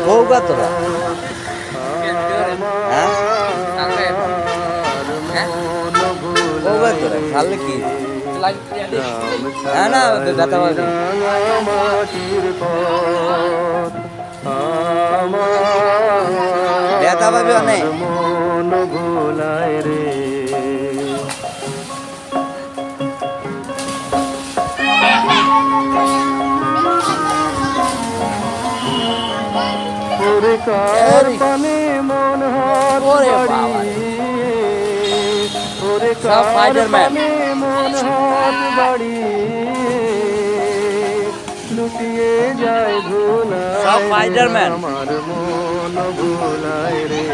বউকা তোরা হ্যাঁ বউকা তোরা খালে কি না না ব্যথা পাবি ব্যথা পাবি অনেক মন ভোলায় রে ওরে কার পানে মন হাত বাড়ি ওরে কার পানে মন হাত বাড়ি লুটিয়ে যায় ভোলায় আমার মন ভোলায় রে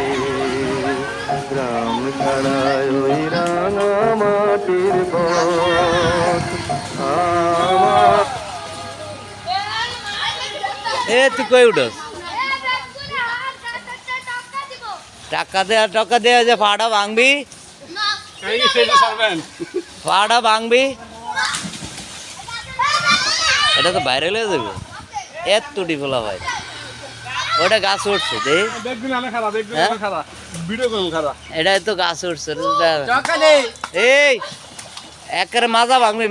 গ্রাম ছাড়ায় ওই রাঙা মাটির পথ আমার এ তুই কই উঠস টাকা দে যে ফাড়া ভাঙবি ফাড়া ভাঙবি এটা তো বাইরে হয়ে যাবে এত ডিফলা ভাই ওটা গাছ উঠছে এটা তো গাছ উঠছে এই একেবারে মাজা ভাঙবি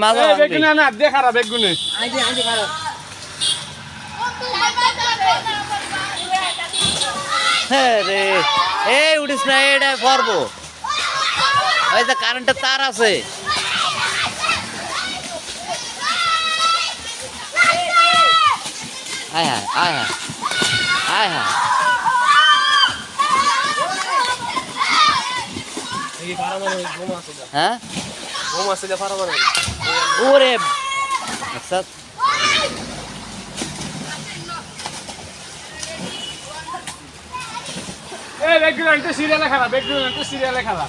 হ্যাঁ রে এই উঠিস না এটা করবো ওই যে কারেন্টের তার আছে আয় হ্যাঁ আয় হ্যাঁ আয় হ্যাঁ হ্যাঁ ওরে আচ্ছা সিরিয়ালে খেলা